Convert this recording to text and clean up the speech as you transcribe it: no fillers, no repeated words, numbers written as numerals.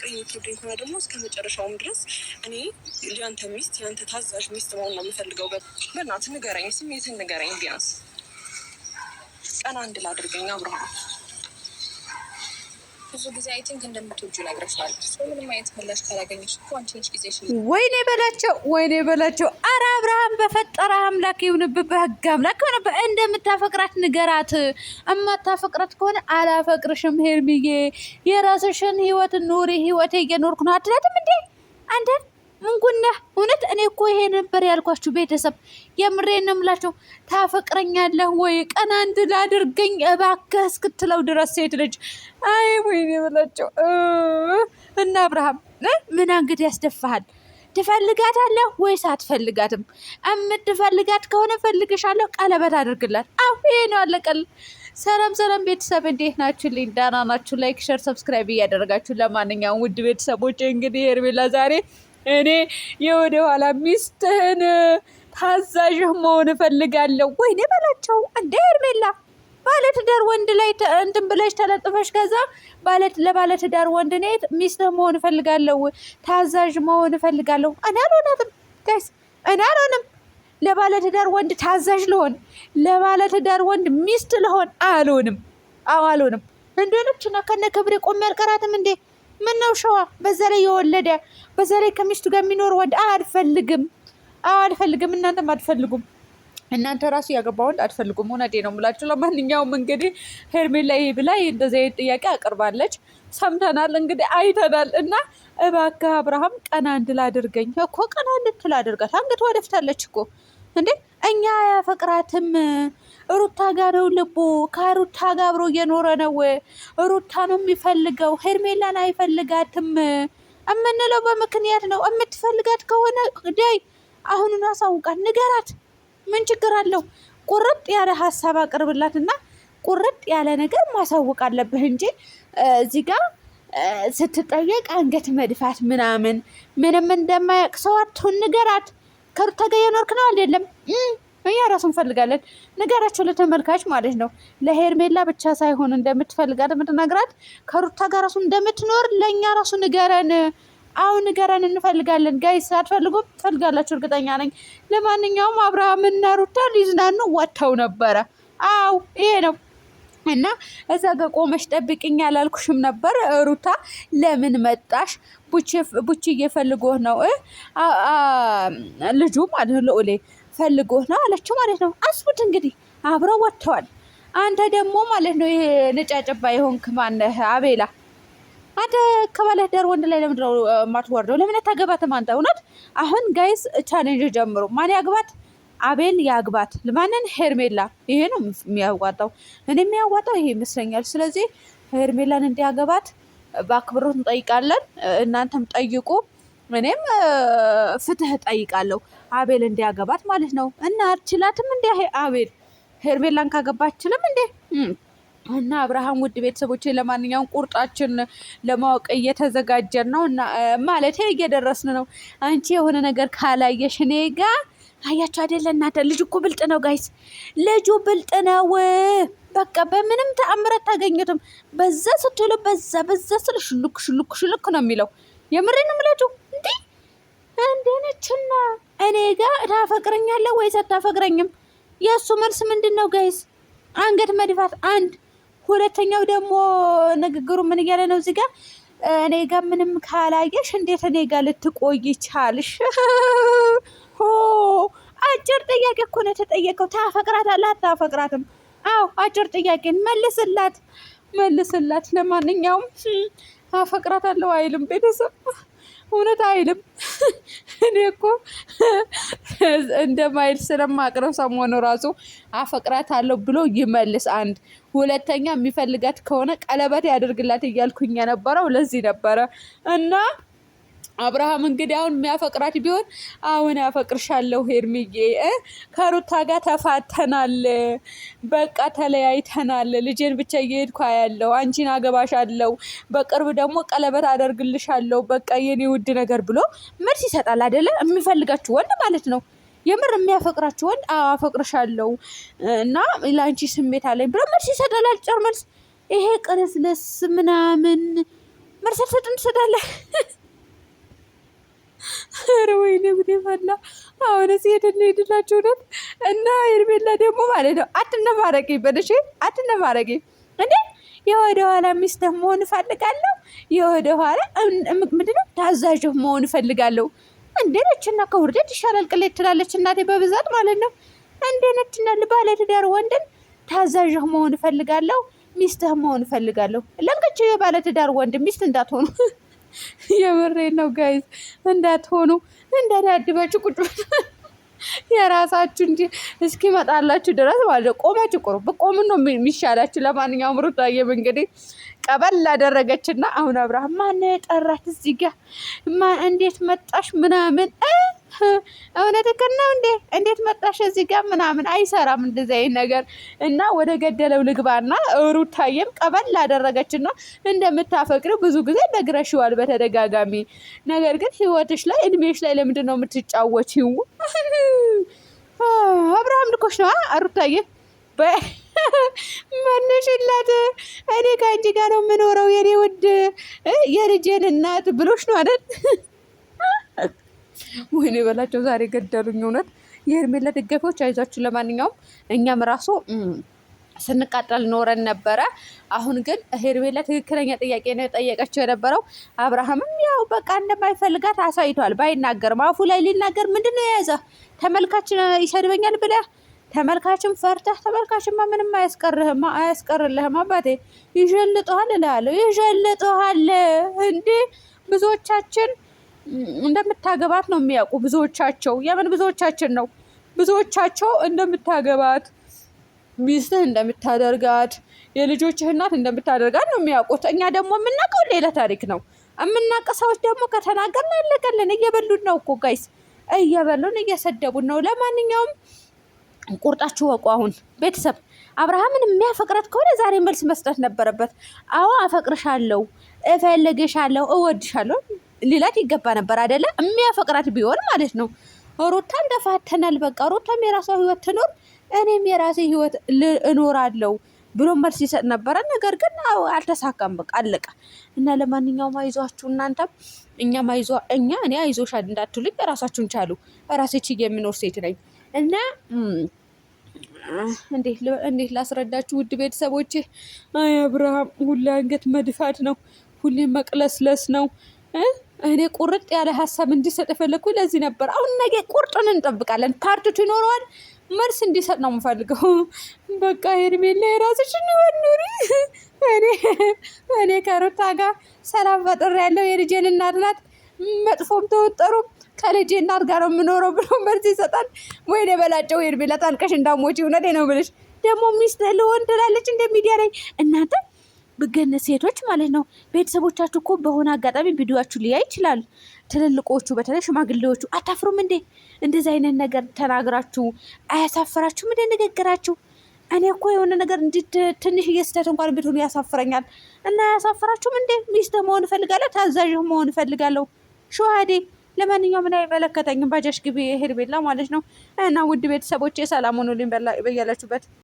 የሚያፈቅረኝ የምትወደኝ ከሆነ ደግሞ እስከ መጨረሻውም ድረስ እኔ ያንተ ሚስት ያንተ ታዛዥ ሚስት መሆን ነው የምፈልገው። በእናትህ ንገረኝ፣ ስሜትን ንገረኝ። ቢያንስ ቀን አንድ ላድርገኝ አብርሃም። ብዙ ጊዜ አይ ቲንክ እንደምትወጁ ነግረሻል። ምንም አይነት ምላሽ ካላገኘሽ እኮ አንቺ ነሽ ጊዜሽ። ወይኔ በላቸው፣ ወይኔ በላቸው። ኧረ አብርሃም በፈጠረ አምላክ ይሁንብህ፣ በህግ አምላክ ይሁንብህ። እንደምታፈቅራት ንገራት። እማታፈቅራት ከሆነ አላፈቅርሽም ሄርሚዬ፣ የራስሽን ህይወት ኑሪ፣ ህይወቴ እየኖርኩ ነው አትላትም እንዴ አንተ? ምንጉና እውነት እኔ እኮ ይሄ ነበር ያልኳችሁ ቤተሰብ፣ የምሬን ነው የምላችሁ። ታፈቅረኛለህ ወይ ቀን አንድ ላድርገኝ እባክህ እስክትለው ድረስ ሴት ልጅ አይ ወይኔ ብላቸው። እና አብርሃም ምን አንገት ያስደፋሃል? ትፈልጋታለህ ወይስ አትፈልጋትም? እምትፈልጋት ከሆነ ፈልግሻለሁ፣ ቀለበት አድርግላት። አዎ ይሄ ነው አለቀል። ሰላም ሰላም ቤተሰብ እንዴት ናችሁልኝ? ደህና ናችሁ? ላይክ ሸር ሰብስክራይብ እያደረጋችሁ ለማንኛውም ውድ ቤተሰቦች እንግዲህ ሄርሜላ ዛሬ እኔ የወደ ኋላ ሚስትህን ታዛዥህ መሆን እፈልጋለሁ። ወይኔ በላቸው እንደ ሄርሜላ ባለትዳር ወንድ ላይ እንትን ብለሽ ተለጥፈሽ ከዛ ለባለትዳር ወንድ እኔ ሚስትህ መሆን እፈልጋለሁ፣ ታዛዥ መሆን እፈልጋለሁ። እኔ አልሆናትም ጋይስ፣ እኔ አልሆንም። ለባለትዳር ወንድ ታዛዥ ልሆን፣ ለባለትዳር ወንድ ሚስት ልሆን አልሆንም። አዎ አልሆንም። እንደሆነችና ከነ ክብሬ ቆሜ አልቀራትም እንዴ? ምን ነው ሸዋ? በዛ ላይ የወለደ በዛ ላይ ከሚስቱ ጋር የሚኖር ወንድ አልፈልግም። አዎ አልፈልግም። እናንተም አትፈልጉም። እናንተ ራሱ ያገባ ወንድ አትፈልጉም። እውነቴ ነው የምላችሁ። ለማንኛውም እንግዲህ ሄርሜላ ይሄ ብላ እንደዚህ አይነት ጥያቄ አቅርባለች። ሰምተናል እንግዲህ አይተናል። እና እባክህ አብርሃም ቀን አንድ ላድርገኝ እኮ ቀን አንድ ትላድርጋት። አንገቷ ደፍታለች እኮ እንዴ። እኛ አያፈቅራትም። ሩታ ጋር ነው ልቡ። ከሩታ ጋር አብሮ እየኖረ ነው። ሩታ ነው የሚፈልገው፣ ሄርሜላን አይፈልጋትም እምንለው በምክንያት ነው። የምትፈልጋት ከሆነ ዳይ አሁኑን አሳውቃት፣ ንገራት። ምን ችግር አለው? ቁርጥ ያለ ሀሳብ አቅርብላትና ቁርጥ ያለ ነገር ማሳወቅ አለብህ እንጂ እዚህ ጋር ስትጠየቅ አንገት መድፋት ምናምን ምንም እንደማያውቅ ሰው አትሁን። ንገራት። ከሩታ ጋር የኖርክ ነው አይደለም? እኛ ራሱ እንፈልጋለን። ንገራቸው ለተመልካች ማለት ነው። ለሄርሜላ ብቻ ሳይሆን እንደምትፈልጋት የምትነግራት ከሩታ ጋር ራሱ እንደምትኖር ለእኛ ራሱ ንገረን። አሁን ንገረን፣ እንፈልጋለን። ጋይስ አትፈልጉም? ትፈልጋላችሁ እርግጠኛ ነኝ። ለማንኛውም አብርሃምና ሩታ ሊዝናኑ ወጥተው ነበረ። አው ይሄ ነው። እና እዛ ጋር ቆመሽ ጠብቅኝ አላልኩሽም ነበር? ሩታ ለምን መጣሽ? ቡቺ እየፈልጎህ ነው ልጁ ማለት ነው ልዑሌ ፈልጎህ ነው አለችው ማለት ነው። አስቡት እንግዲህ አብረው ወጥተዋል። አንተ ደግሞ ማለት ነው ይሄ ነጫጭባ የሆንክ ማነህ አቤላ፣ አንተ ከባለትዳር ወንድ ላይ ለምንድን ነው የማትወርደው? ለምን አታገባትም አንተ? እውነት አሁን ጋይስ ቻሌንጅ ጀምሮ ማን ያግባት? አቤል ያግባት። ለማንን? ሄርሜላ። ይሄ ነው የሚያዋጣው። እኔ የሚያዋጣው ይሄ ይመስለኛል። ስለዚህ ሄርሜላን እንዲያገባት በአክብሮት እንጠይቃለን። እናንተም ጠይቁ፣ እኔም ፍትህ ጠይቃለሁ። አቤል እንዲያገባት ማለት ነው። እና አትችላትም እንዴ አቤል? ሄርሜላን ካገባ አትችልም እንዴ? እና አብርሃም ውድ ቤተሰቦቼ ለማንኛውም ቁርጣችን ለማወቅ እየተዘጋጀን ነው እና ማለት እየደረስን ነው። አንቺ የሆነ ነገር ካላየሽ እኔ ጋ አያችሁ አይደለ እናንተ። ልጁ እኮ ብልጥ ነው ጋይስ፣ ልጁ ብልጥ ነው። በቃ በምንም ተአምረት ታገኙትም። በዛ ስትሉ በዛ ስለ ሽሉክ ነው የሚለው። የምሬን ነው የምላችሁ። እንዴ እንደነችና እኔ ጋ ታፈቅረኛለህ ወይስ አታፈቅረኝም? የእሱ መልስ ምንድን ነው ጋይስ? አንገት መድፋት አንድ። ሁለተኛው ደግሞ ንግግሩ ምን እያለ ነው እዚህ ጋር? እኔ ጋ ምንም ካላየሽ እንዴት እኔ ጋ ልትቆይ ቻልሽ? አጭር ጥያቄ እኮ ነው የተጠየቀው። ታፈቅራታለህ አታፈቅራትም? አዎ አጭር ጥያቄ መልስላት። ለማንኛውም አፈቅራታለሁ አይልም ቤተሰብ፣ እውነት አይልም። እኔ እኮ እንደማይል ስለማቅረብ ሰሞኑ ራሱ አፈቅራታለሁ ብሎ ይመልስ። አንድ ሁለተኛ የሚፈልጋት ከሆነ ቀለበት ያደርግላት እያልኩኝ የነበረው ለዚህ ነበረ። እና አብርሃም እንግዲህ አሁን የሚያፈቅራት ቢሆን አሁን ያፈቅርሻለሁ ሄርሚዬ፣ ከሩታ ጋር ተፋተናል፣ በቃ ተለያይተናል፣ ልጄን ብቻ እየሄድኩ ያለው አንቺን አገባሻለሁ፣ በቅርብ ደግሞ ቀለበት አደርግልሻለሁ፣ በቃ የኔ ውድ ነገር ብሎ መልስ ይሰጣል አይደለ? የሚፈልጋችሁ ወንድ ማለት ነው። የምር የሚያፈቅራችሁ ወንድ አፈቅርሻለሁ እና ለአንቺ ስሜት አለኝ ብሎ መልስ ይሰጣል። አጭር መልስ። ይሄ ቅርስልስ ምናምን መልስ አልሰጥም ትሰጣለህ። ኧረ ወይኔ ጉዴ ፈላ። አሁንስ የት እንሄድላችሁ እውነት። እና ሄርሜላ ደግሞ ማለት ነው አትነፋረቂ በልሽ፣ አትነፋረቂ እንዴ። የወደ ኋላ ሚስት መሆን እፈልጋለሁ፣ የወደ ኋላ ምንድነው ታዛዥ መሆን እፈልጋለሁ። እንዴ ነችና ከውርደት ይሻላል ቅሌት ትላለች እናቴ በብዛት ማለት ነው። እንዴ ነችና ባለትዳር ወንድን ታዛዥ መሆን እፈልጋለሁ፣ ሚስትህ መሆን እፈልጋለሁ። ለምንከች የባለትዳር ወንድ ሚስት እንዳትሆኑ የምሬ ነው ጋይዝ፣ እንዳትሆኑ እንዳዳድባችሁ ቁጭ የራሳችሁ እንጂ እስኪመጣላችሁ ድረስ ማለት ነው። ቆማችሁ ቁሩ። በቆም ነው የሚሻላችሁ። ለማንኛውም ሩታዬም እንግዲህ ቀበል ላደረገችና አሁን አብርሃም ማን ጠራት እዚህ ጋር እንዴት መጣሽ ምናምን እውነትህን ነው እንዴ እንዴት መጣሽ እዚህ ጋር ምናምን አይሰራም እንደዚህ አይነት ነገር። እና ወደ ገደለው ልግባና ሩታዬም ቀበል ላደረገችና እንደምታፈቅሪው ብዙ ጊዜ ነግረሽዋል በተደጋጋሚ። ነገር ግን ህይወትሽ ላይ እድሜሽ ላይ ለምንድን ነው የምትጫወቺው? አብርሃም ልኮሽ ነው ሩታዬ መነሽላት። እኔ ከአንቺ ጋር ነው የምኖረው የኔ ውድ የልጄን እናት ብሎሽ ነው አይደል? ወይኔ በላቸው ዛሬ ገደሉኝ። እውነት የሄርሜላ ደጋፊዎች አይዟችሁ። ለማንኛውም እኛም ራሱ ስንቃጠል ኖረን ነበረ። አሁን ግን ሄርሜላ ትክክለኛ ጥያቄ ነው የጠየቀችው የነበረው። አብርሃምም ያው በቃ እንደማይፈልጋት አሳይቷል። ባይናገርም አፉ ላይ ሊናገር ምንድን ነው የያዘ ተመልካችን ይሰድበኛል ብለህ ተመልካችን ፈርተህ፣ ተመልካችንማ ምንም አያስቀርልህም አባቴ። ይሸልጠዋል እልሃለሁ፣ ይሸልጠዋል። እንዴ ብዙዎቻችን እንደምታገባት ነው የሚያውቁ። ብዙዎቻቸው የምን ብዙዎቻችን ነው ብዙዎቻቸው እንደምታገባት ሚስትህ እንደምታደርጋት የልጆችህ እናት እንደምታደርጋት ነው የሚያውቁት። እኛ ደግሞ የምናውቀው ሌላ ታሪክ ነው። የምናውቅ ሰዎች ደግሞ ከተናገርን አለቀልን። እየበሉን ነው እኮ ጋይስ፣ እየበሉን እየሰደቡን ነው። ለማንኛውም ቁርጣችሁ ወቁ። አሁን ቤተሰብ አብርሃምን የሚያፈቅራት ከሆነ ዛሬ መልስ መስጠት ነበረበት። አዎ አፈቅርሻለሁ፣ እፈልግሻለሁ፣ እወድሻለሁ ሊላት ይገባ ነበር አይደለ? የሚያፈቅራት ቢሆን ማለት ነው። ሩታ እንደፋተናል። በቃ ሩታም የራሷ ህይወት ትኖር፣ እኔም የራሴ ህይወት እኖራለሁ ብሎ መልስ ይሰጥ ነበረ። ነገር ግን አልተሳካም። በቃ አለቀ። እና ለማንኛውም አይዟችሁ እናንተም እኔ አይዞሻል እንዳትሉኝ፣ ራሳችሁን ቻሉ። ራሴ ችዬ የምኖር ሴት ነኝ። እና እንዴት ላስረዳችሁ ውድ ቤተሰቦቼ፣ አብርሃም ሁሌ አንገት መድፋት ነው፣ ሁሌ መቅለስለስ ነው። እኔ ቁርጥ ያለ ሀሳብ እንዲሰጥ የፈለግኩ ለዚህ ነበር። አሁን ነገ ቁርጡን እንጠብቃለን። ፓርቲቱ ይኖረዋል። መልስ እንዲሰጥ ነው የምፈልገው። በቃ ሄርሜላ የራስሽን ህይወት ኑሪ። እኔ ከሩታ ጋር ሰላም ፈጥር ያለው የልጄን እናት ናት። መጥፎም ተወጠሩም ከልጄ እናት ጋር ነው የምኖረው ብሎ መልስ ይሰጣል። ወይኔ በላቸው ሄርሜላ ታልቀሽ እንዳሞች። እውነቴ ነው ብለሽ ደግሞ ሚስት ልሆን ትላለች እንደ ሚዲያ ላይ እናንተ ብገን ሴቶች ማለት ነው። ቤተሰቦቻችሁ እኮ በሆነ አጋጣሚ ቪዲዮችሁ ሊያይ ይችላል። ትልልቆቹ በተለይ ሽማግሌዎቹ አታፍሩም እንዴ? እንደዚህ አይነት ነገር ተናግራችሁ አያሳፍራችሁም እንዴ ንግግራችሁ? እኔ እኮ የሆነ ነገር ትንሽ እየስተት እንኳን ብትሆኑ ያሳፍረኛል። እና አያሳፍራችሁም እንዴ? ሚስት መሆን እፈልጋለሁ፣ ታዛዥ መሆን እፈልጋለሁ። ሸሃዴ ለማንኛውም ምን አይመለከተኝም። ባጃጅ ግቢ ሄርሜላ ማለት ነው። እና ውድ ቤተሰቦቼ ሰላም ሆኑልኝ በያላችሁበት።